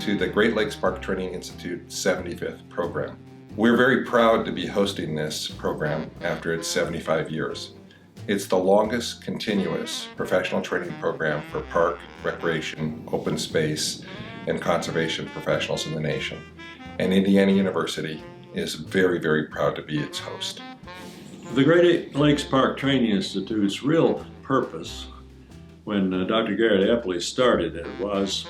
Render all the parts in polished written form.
to the Great Lakes Park Training Institute 75th program. We're very proud to be hosting this program after its 75 years. It's the longest continuous professional training program for park, recreation, open space, and conservation professionals in the nation. And Indiana University is very, very proud to be its host. The Great Lakes Park Training Institute's real purpose, when Dr. Garrett Epley started it, was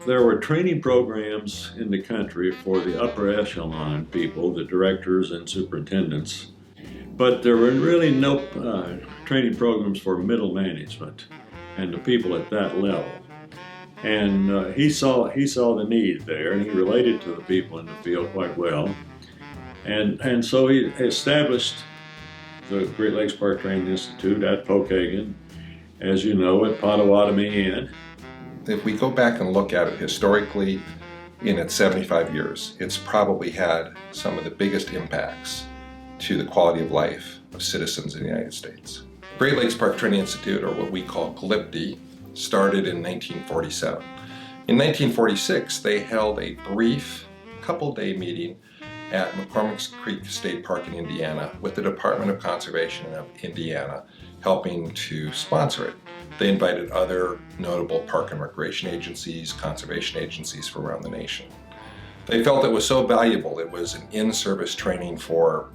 there were training programs in the country for the upper echelon people, the directors and superintendents, but there were really no training programs for middle management and the people at that level. And he saw the need there, and he related to the people in the field quite well. And so he established the Great Lakes Park Training Institute at Pokagon, as you know, at Potawatomi Inn. If we go back and look at it historically, in its 75 years, it's probably had some of the biggest impacts to the quality of life of citizens in the United States. Great Lakes Park Training Institute, or what we call GLPTI, started in 1947. In 1946, they held a brief couple-day meeting at McCormick's Creek State Park in Indiana with the Department of Conservation of Indiana helping to sponsor it. They invited other notable park and recreation agencies, conservation agencies from around the nation. They felt it was so valuable, it was an in-service training for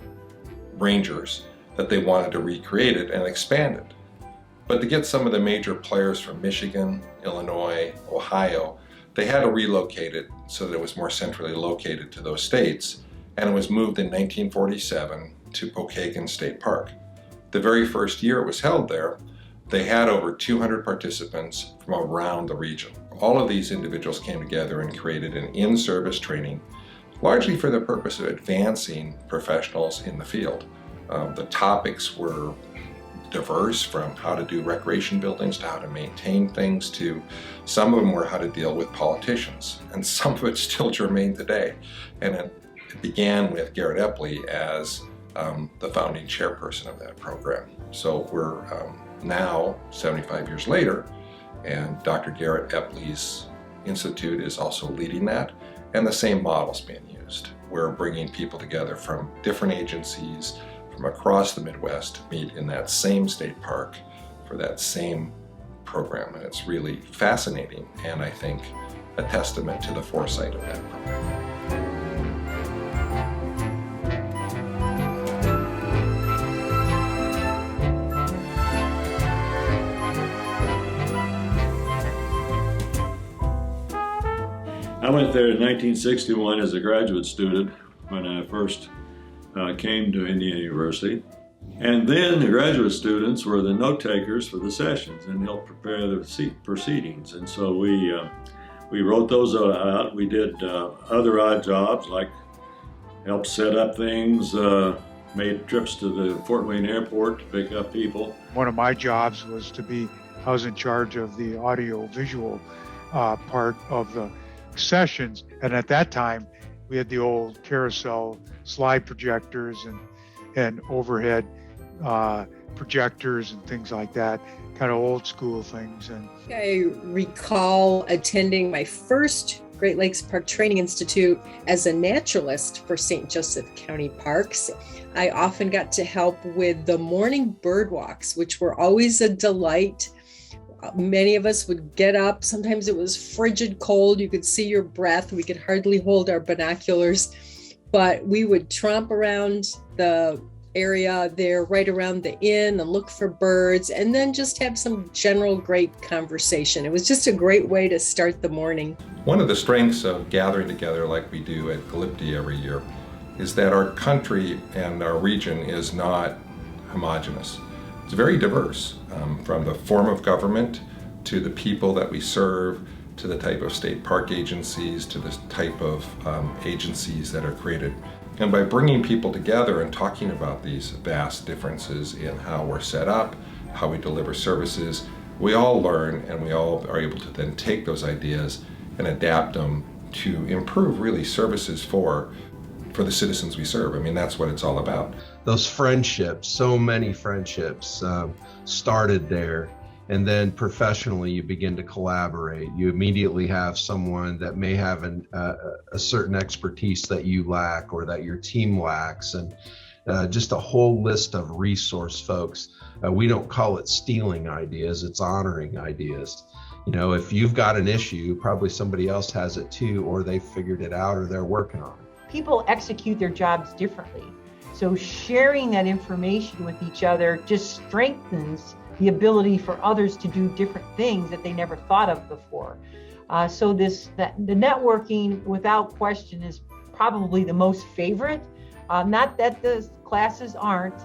rangers, that they wanted to recreate it and expand it. But to get some of the major players from Michigan, Illinois, Ohio, they had to relocate it so that it was more centrally located to those states, and it was moved in 1947 to Pokagon State Park. The very first year it was held there, they had over 200 participants from around the region. All of these individuals came together and created an in-service training, largely for the purpose of advancing professionals in the field. The topics were diverse, from how to do recreation buildings to how to maintain things, to some of them were how to deal with politicians, and some of it's still germane today. And it began with Garrett Epley as the founding chairperson of that program. So we're now 75 years later, and Dr. Garrett Epley's institute is also leading that, and the same model's being used. We're bringing people together from different agencies from across the Midwest to meet in that same state park for that same program. And it's really fascinating, and I think a testament to the foresight of that program. I went there in 1961 as a graduate student when I first came to Indiana University. And then the graduate students were the note takers for the sessions and helped prepare the proceedings. And so we wrote those out. We did other odd jobs, like helped set up things, made trips to the Fort Wayne Airport to pick up people. One of my jobs was I was in charge of the audio-visual part of the sessions, and at that time we had the old carousel slide projectors and overhead projectors and things like that, kind of old school things. And I recall attending my first Great Lakes Park Training Institute as a naturalist for St. Joseph County Parks. I often got to help with the morning bird walks, which were always a delight. Many of us would get up. Sometimes it was frigid cold. You could see your breath. We could hardly hold our binoculars, but we would tromp around the area there right around the inn and look for birds, and then just have some general great conversation. It was just a great way to start the morning. One of the strengths of gathering together like we do at GLPTI every year is that our country and our region is not homogeneous. It's very diverse, from the form of government to the people that we serve, to the type of state park agencies, to the type of agencies that are created. And by bringing people together and talking about these vast differences in how we're set up, how we deliver services, we all learn, and we all are able to then take those ideas and adapt them to improve really services for the citizens we serve. I mean, that's what it's all about. Those friendships, so many friendships started there. And then professionally, you begin to collaborate. You immediately have someone that may have a certain expertise that you lack or that your team lacks, and just a whole list of resource folks. We don't call it stealing ideas, it's honoring ideas. You know, if you've got an issue, probably somebody else has it too, or they've figured it out, or they're working on it. People execute their jobs differently. So sharing that information with each other just strengthens the ability for others to do different things that they never thought of before. So the networking, without question, is probably the most favorite. Not that the classes aren't,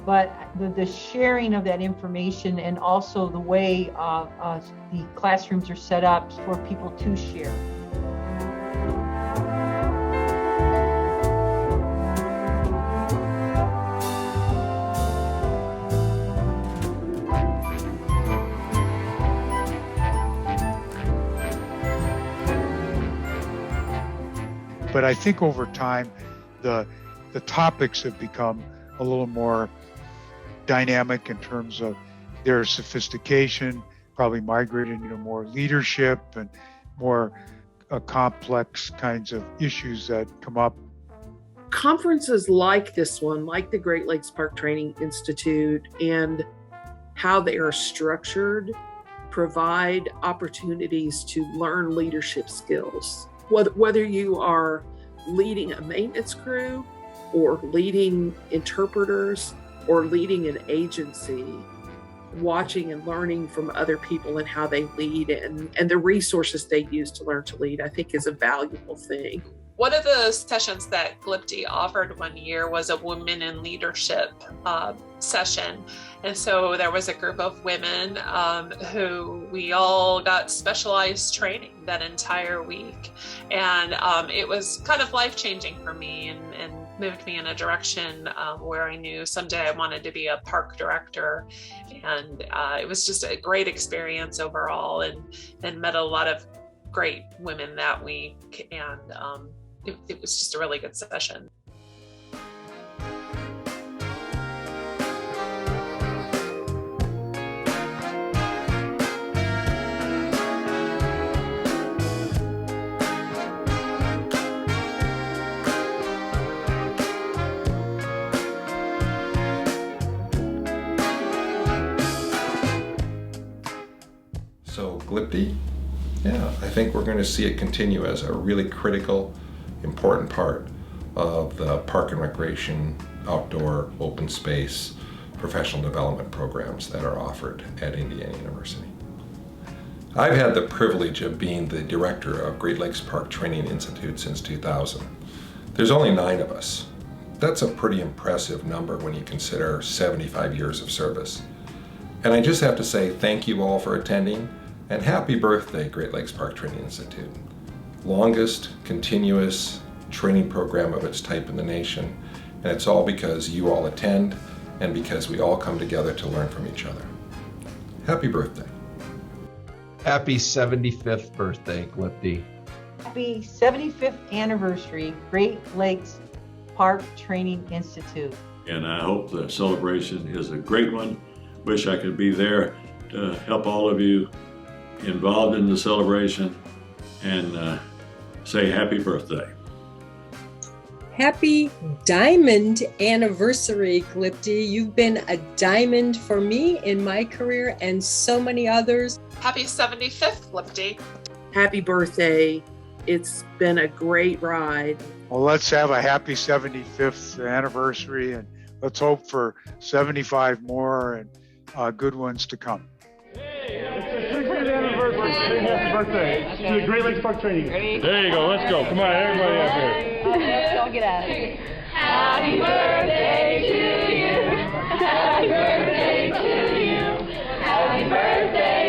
but the sharing of that information, and also the way the classrooms are set up for people to share. But I think over time, the topics have become a little more dynamic in terms of their sophistication, probably migrated into more leadership and more complex kinds of issues that come up. Conferences like this one, like the Great Lakes Park Training Institute, and how they are structured, provide opportunities to learn leadership skills. Whether you are leading a maintenance crew or leading interpreters or leading an agency, watching and learning from other people and how they lead and the resources they use to learn to lead, I think is a valuable thing. One of the sessions that GLPTI offered one year was a Women in Leadership session. And so there was a group of women who we all got specialized training that entire week. And it was kind of life-changing for me and moved me in a direction where I knew someday I wanted to be a park director. And it was just a great experience overall, and met a lot of great women that week. And it was just a really good session. So GLPTI, yeah, I think we're going to see it continue as a really critical, important part of the park and recreation, outdoor, open space, professional development programs that are offered at Indiana University. I've had the privilege of being the director of Great Lakes Park Training Institute since 2000. There's only 9 of us. That's a pretty impressive number when you consider 75 years of service. And I just have to say thank you all for attending, and happy birthday, Great Lakes Park Training Institute. Longest continuous training program of its type in the nation, and it's all because you all attend and because we all come together to learn from each other. Happy birthday. Happy 75th birthday, GLPTI. Happy 75th anniversary, Great Lakes Park Training Institute. And I hope the celebration is a great one. Wish I could be there to help all of you involved in the celebration and say happy birthday. Happy diamond anniversary, GLPTI. You've been a diamond for me in my career and so many others. Happy 75th, GLPTI. Happy birthday. It's been a great ride. Well, let's have a happy 75th anniversary, and let's hope for 75 more and good ones to come. It's a 60th anniversary. Happy birthday to the Great Lakes Park Training. There you go. Let's go. Come on, everybody out there. Don't get out of it. Happy birthday to you. Happy birthday to you. Happy birthday.